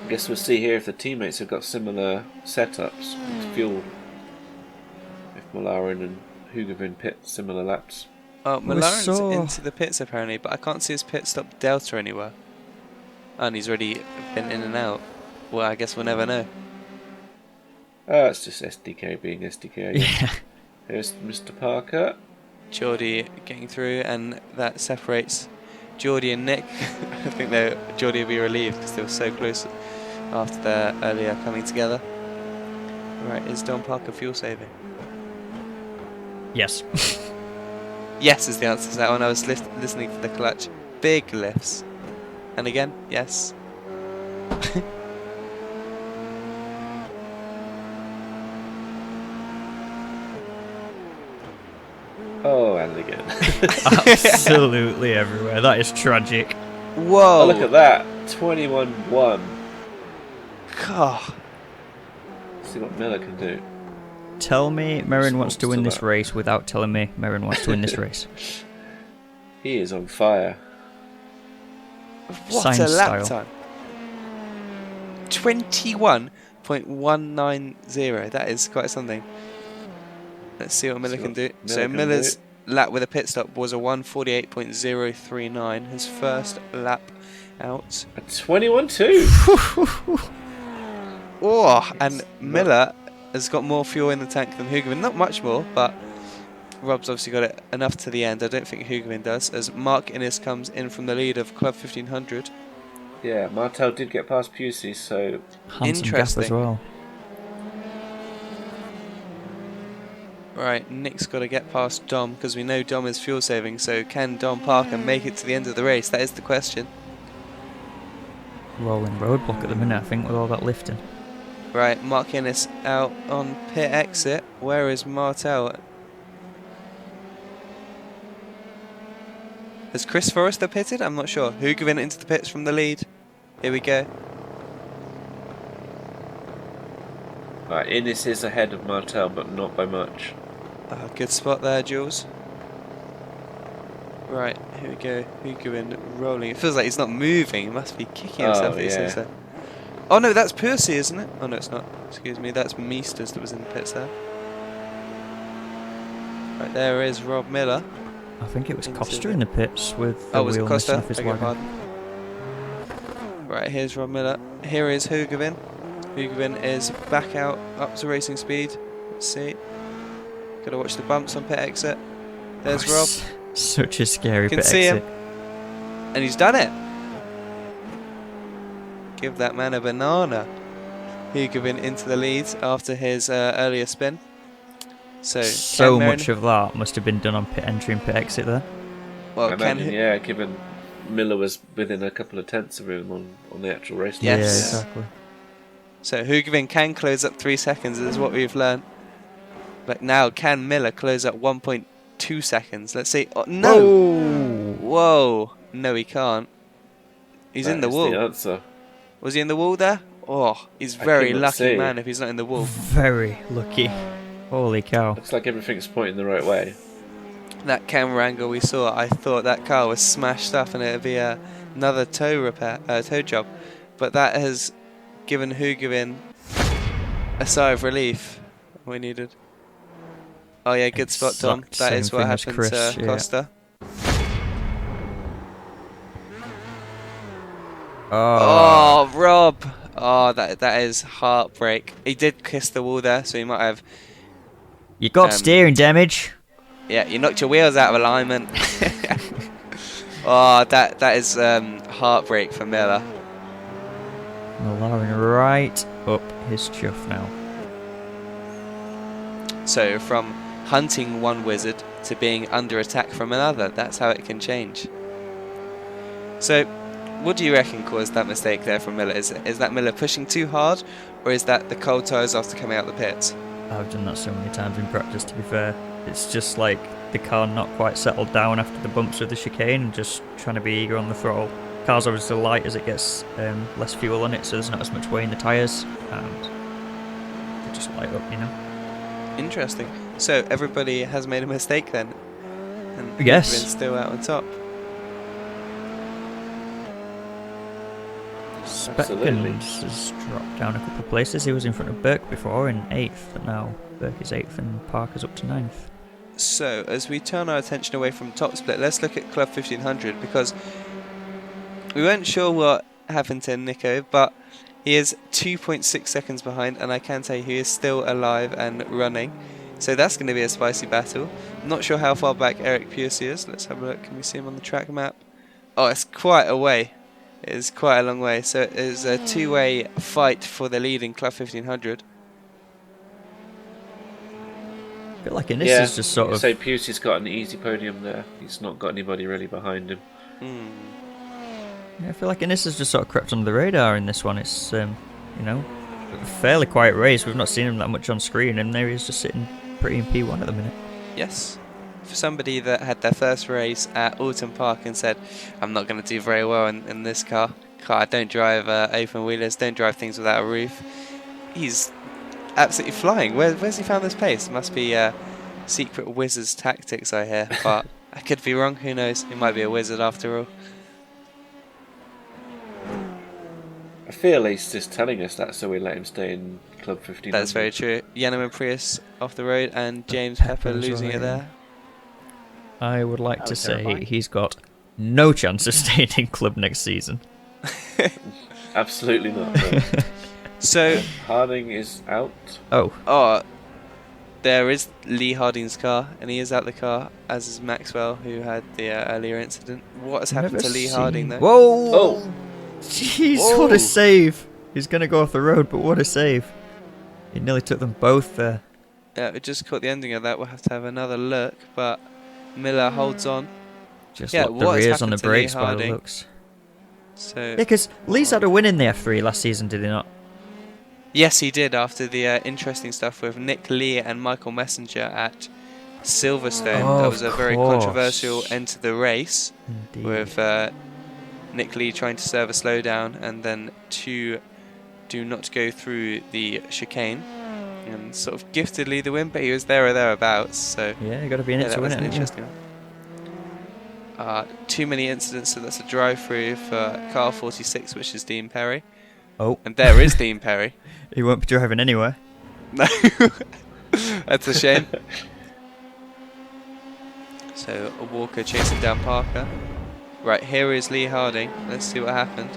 I guess we'll see here if the teammates have got similar setups with fuel. If Molarin and Hoogeveen pit similar laps. Oh, We Molarin's saw- into the pits apparently, but I can't see his pit stop delta anywhere. And he's already been in and out. Well, I guess we'll never know. Ah, it's just SDK being SDK. Yeah. Here's Mr. Parker. Geordie getting through, and that separates Geordie and Nick. I think Geordie will be relieved because they were so close after their earlier coming together. Right, is Dom Parker fuel saving? Yes. Yes is the answer to that one. I was listening for the clutch. Big lifts. And again, yes. Oh, and again. Absolutely everywhere. That is tragic. Whoa! Oh, look at that. 21-1. God. See what Miller can do. Tell me Merrin wants to win to this that. race without telling me Merrin wants to win this race. He is on fire. What Science a lap style. time. 21.190. That is quite something. Let's see what Miller See can what do. Miller So can Miller's do. lap with a pit stop was a 1:48.039. His first lap out. A 21-2. Oh, and Miller has got more fuel in the tank than Hoogeveen. Not much more, but Rob's obviously got it enough to the end. I don't think Hoogeveen does, as Mark Innes comes in from the lead of Club 1500. Yeah, Martel did get past Pusey, so Handsome gap as Interesting. well. Right, Nick's got to get past Dom, because we know Dom is fuel saving, so can Dom Parker make it to the end of the race? That is the question. Rolling roadblock at the minute, I think, with all that lifting. Right, Mark Innes out on pit exit. Where is Martel? Has Chris Forrester pitted? I'm not sure. Hoogeveen into the pits from the lead. Here we go. right, Innes is ahead of Martel, but not by much. Good spot there, Jules. Right, here we go. Hoogeveen rolling. It feels like he's not moving. He must be kicking himself. Oh, He says yeah. that. Oh no, that's Percy, isn't it? Oh no, it's not. Excuse me, that's Meesters that was in the pits there. Right, there is Rob Miller. I think it was Into Costa the- in the pits with the Oh, was it wheel missing Costa? off his Beg your wagon. pardon. Right, here's Rob Miller. Here is Hoogeveen. Hoogeveen is back out up to racing speed. Let's see. Gotta watch the bumps on pit exit. There's Oh, Rob. Such a scary Can pit see exit. him. And he's done it. Give that man a banana. Hoogeveen into the lead after his earlier spin. So can Merrin- Much of that must have been done on pit entry and pit exit there. Well, I can imagine, yeah, given Miller was within a couple of tenths of him on the actual race. Yes. Yeah, day. exactly. So Hoogeveen can close up 3 seconds, is what we've learned. But now, can Miller close up 1.2 seconds? Let's see. Oh, no! Whoa! No, he can't. He's in the That is wall. the answer. Was he in the wall there? Oh, he's I very could not lucky see. man if he's not in the wall. Very lucky. Holy cow. Looks like everything's pointing the right way. That camera angle we saw, I thought that car was smashed up and it'd be another tow job. But that has given Hoogeveen a sigh of relief we needed. Oh yeah, good spot, Tom. Exact That is same what thing as happened Chris, to yeah. Costa. Oh, Oh, Rob! Oh, that is heartbreak. He did kiss the wall there, so he might have. you got steering damage. Yeah, you knocked your wheels out of alignment. Oh, that is heartbreak for Miller. Molarin right up his chuff now. So from hunting one wizard to being under attack from another, that's how it can change. So, what do you reckon caused that mistake there from Miller? Is that Miller pushing too hard, or is that the cold tyres after coming out the pits? I've done that so many times in practice, to be fair. It's just like the car not quite settled down after the bumps of the chicane and just trying to be eager on the throttle. Car's obviously light as it gets less fuel on it, so there's not as much weight in the tyres, and they just light up, you know. Interesting. So everybody has made a mistake then, and Yes. Hoogeveen's still out on top. Absolutely. Speckens has dropped down a couple of places. He was in front of Burke before in 8th, but now Burke is 8th and Parker's up to 9th. So as we turn our attention away from top split, let's look at Club 1500, because we weren't sure what happened to Nico, but he is 2.6 seconds behind, and I can tell you he is still alive and running. So that's going to be a spicy battle. I'm not sure how far back Eric Piercy is. Let's have a look. Can we see him on the track map? Oh, it's quite a way. It is quite a long way. So it is a two-way fight for the lead in Club 1500. I feel like Innes is just sort of... So Pusey's got an easy podium there. He's not got anybody really behind him. Yeah, I feel like Innes has just sort of crept under the radar in this one. It's, you know, a fairly quiet race. We've not seen him that much on screen, and there he is just sitting pretty in P1 at the minute. Yes. For somebody that had their first race at Alton Park and said, I'm not going to do very well in this car. I don't drive open wheelers, don't drive things without a roof. He's absolutely flying. Where's he found this pace? Must be secret wizard's tactics, I hear. But I could be wrong. Who knows? He might be a wizard after all. I feel he's just telling us that so we let him stay in Club 1500. That's very true. Yanniman Prius off the road and James Pepper losing it there. I would like to say terrifying. he's got no chance of staying in club next season. Absolutely not. No. So Harding is out. Oh, there is Lee Harding's car, and he is out the car, as is Maxwell, who had the earlier incident. What has happened to Lee Harding, though? Whoa! Oh! Jeez, Whoa. what a save! He's going to go off the road, but what a save. He nearly took them both there. Yeah, we just caught the ending of that. We'll have to have another look, but Miller holds on. Just Yeah, locked the what has rears on the happened to Lee brakes by the Harding? looks. So Yeah, because Lee's had a win in the F3 last season, did he not? yes, he did after the interesting stuff with Nick Lee and Michael Messenger at Silverstone. Oh, That was a of very course. controversial end to the race, Indeed. with Nick Lee trying to serve a slowdown and then to do not go through the chicane, and sort of gifted Lee the win, but he was there or thereabouts. So Yeah, you got to be in it that to was win an it. interesting one. Too many incidents, so that's a drive-through for car 46, which is Dean Perry. Oh, And there is Dean Perry. he won't be driving anywhere. No, that's a shame. So Walker chasing down Parker. Right, here is Lee Harding. Let's see what happened.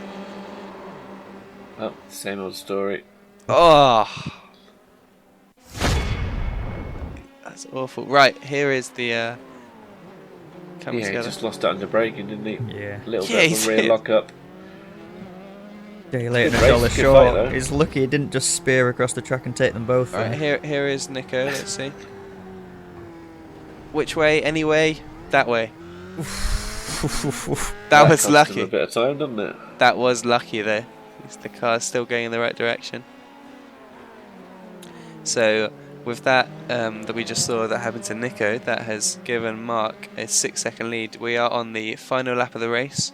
Oh, same old story. Oh, that's awful. Right, here is the coming Yeah, he together. just lost it under braking, didn't he? Yeah. A little Yeah, bit of he a rear did. lock up. Day late and Good a dollar race, good short. fight, though. He's lucky he didn't just spear across the track and take them both. Right, there. here is Nico. Let's see. Which way? Anyway, that way. That was cost him lucky. a bit of time, doesn't it? That was lucky though. At least the car's still going in the right direction. So with that that we just saw that happened to Nico, that has given Mark a 6-second lead. We are on the final lap of the race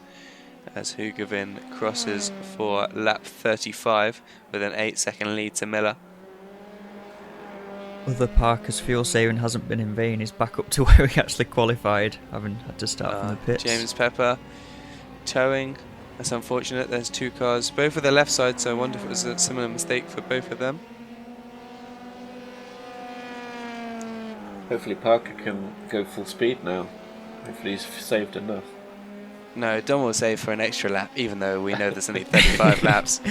as Hoogeveen crosses for lap 35 with an 8-second lead to Miller. Other Parker's fuel saving hasn't been in vain. He's back up to where he actually qualified, having had to start from the pits. James Pepper towing. That's unfortunate. There's two cars, both of the left side, so I wonder if it was a similar mistake for both of them. Hopefully Parker can go full speed now. Hopefully he's saved enough. No, Dom will save for an extra lap, even though we know there's only 35 laps.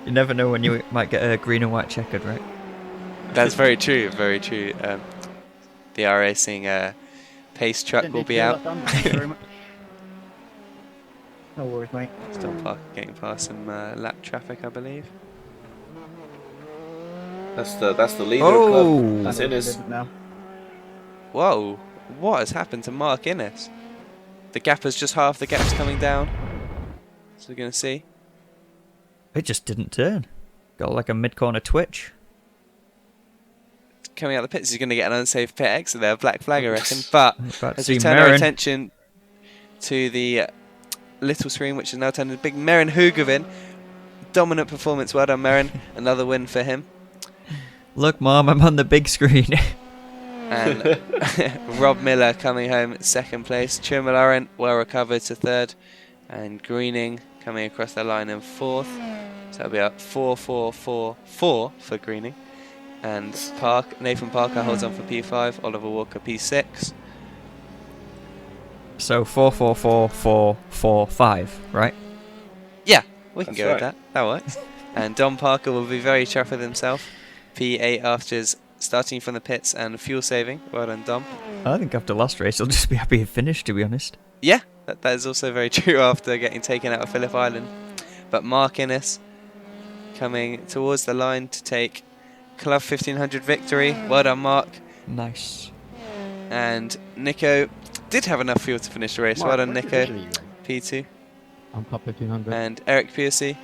You never know when you might get a green and white checkered, right? That's very true, very true. The iRacing pace truck will be out. Thank you very much. No worries, mate. Still getting past some lap traffic, I believe. That's the leader Oh! of club. That's I Innes. didn't know. Whoa, what has happened to Mark Innes? The gap is just half, the gap's coming down. So we're going to see. It just didn't turn. Got like a mid-corner twitch. Coming out of the pits, he's going to get an unsafe pit exit there, black flag, I reckon. But I'm about to as see we turn our Merrin. attention to the little screen, which is now turned into big Merrin Hoogeveen. Dominant performance, well done, Merrin. Another win for him. Look, Mom, I'm on the big screen. And Rob Miller coming home second place. Ture Molarin well recovered to third. And Greening coming across the line in fourth. So that'll be a 4-4-4-4 for Greening. And Nathan Parker holds on for P5. Oliver Walker P6. So 4-4-4-4-4-5, right? Yeah, we can That's go with right. that. That works. And Dom Parker will be very chuffed with himself. P8 after his starting from the pits and fuel saving. Well done, Dom. I think after last race, he'll just be happy he finished, to be honest. Yeah, that is also very true after getting taken out of Phillip Island. but Mark Innes coming towards the line to take Club 1500 victory. Well done, Mark. Nice. And Nico did have enough fuel to finish the race. Mark, Well done, what Nico. position are you in? P2. I'm Club 1500. And Eric Piercy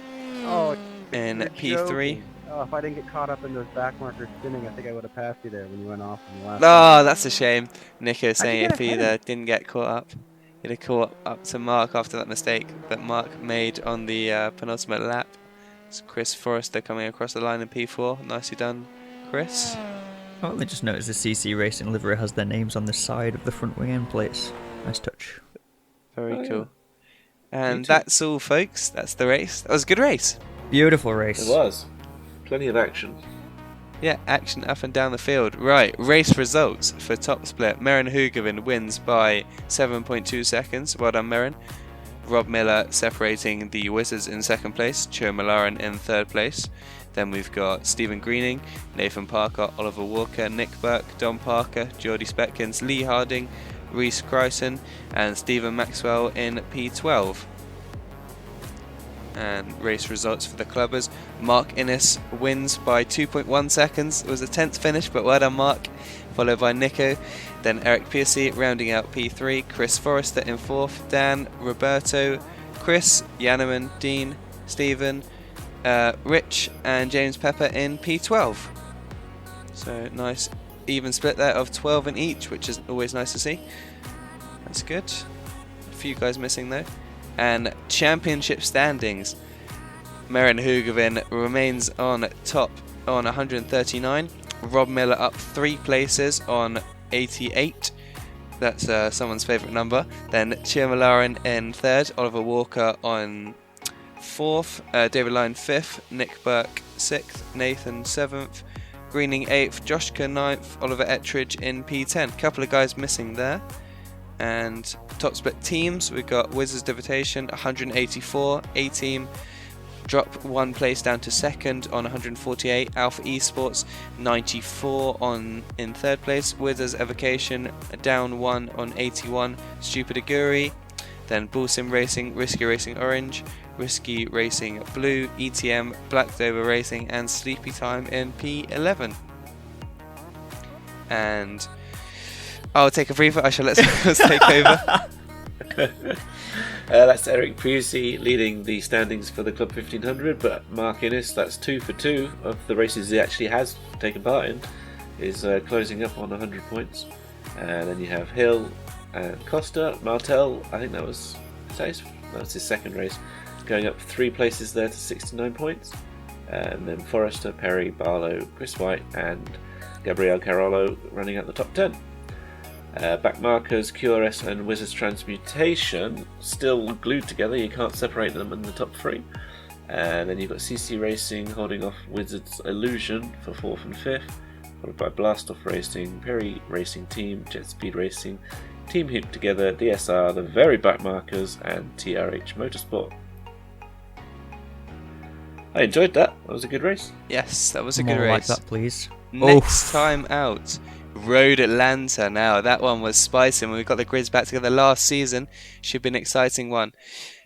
Oh, in you're P3. joking. Oh, if I didn't get caught up in those back markers spinning, I think I would have passed you there when you went off in the last Oh, that's a shame. Nico How'd saying you if get he ahead? didn't get caught up, he'd have caught up to Mark after that mistake that Mark made on the penultimate lap. It's Chris Forrester coming across the line in P4. Nicely done, Chris. Oh, they just noticed the CC Racing livery has their names on the side of the front wing end plates. Nice touch. Very Oh, cool. yeah. And Me too. that's all, folks. That's the race. That was a good race. Beautiful race. It was. Plenty of action. Yeah, action up and down the field. Right, race results for top split. Meren Hoogeveen wins by 7.2 seconds. Well done, Meren. Rob Miller separating the Wizards in second place. Ture Molarin in third place. Then we've got Stephen Greening, Nathan Parker, Oliver Walker, Nick Burke, Don Parker, Geordie Spetkins, Lee Harding, Reese Chryson, and Stephen Maxwell in P12. And race results for the clubbers. Mark Innes wins by 2.1 seconds. It was a 10th finish, but well done, Mark. Followed by Nico. Then Eric Piercy rounding out P3. Chris Forrester in 4th. Dan, Roberto, Chris, Yanneman, Dean, Stephen, Rich, and James Pepper in P12. So nice even split there of 12 in each, which is always nice to see. That's good. A few guys missing though. And championship standings. Meren Hoogeveen remains on top on 139. Rob Miller up 3 places on 88. That's someone's favourite number. Then Ture Molarin in 3rd. Oliver Walker on 4th. David Lyne 5th. Nick Burke 6th. Nathan 7th. Greening 8th. Joshka 9th. Oliver Ettridge in P10. Couple of guys missing there. And top split teams, we've got Wizards Divitation 184, A team drop 1 place down to 2nd on 148, Alpha Esports 94 in 3rd place, Wizards Evocation down 1 on 81, Stupid Aguri, then Bull Sim Racing, Risky Racing Orange, Risky Racing Blue, ETM, Black Dover Racing, and Sleepy Time in P11. And I'll take a breather. I shall let someone else take over. That's Eric Pusey leading the standings for the Club 1500, but Mark Innes, that's 2 for 2 of the races he actually has taken part in, is closing up on 100 points. And then you have Hill and Costa, Martel, I think that was his 2nd race, going up 3 places there to 69 points. And then Forrester, Perry, Barlow, Chris White, and Gabriel Carollo running out the top 10. Back markers, QRS and Wizards Transmutation still glued together, you can't separate them in the top 3. And then you've got CC Racing holding off Wizards Illusion for 4th and 5th, followed by Blast Off Racing, Perry Racing Team, Jet Speed Racing, Team Hoop Together, DSR, the very back markers, and TRH Motorsport. I enjoyed that. That was a good race. Yes, that was a More good like race. that, please. Next time out, Road Atlanta. Now, that one was spicy when we got the grids back together last season. Should be an exciting one.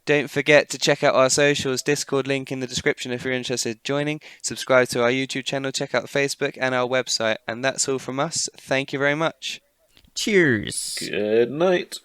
Don't forget to check out our socials, Discord link in the description if you're interested in joining. Subscribe to our YouTube channel, check out Facebook and our website. And that's all from us. Thank you very much. Cheers. Good night.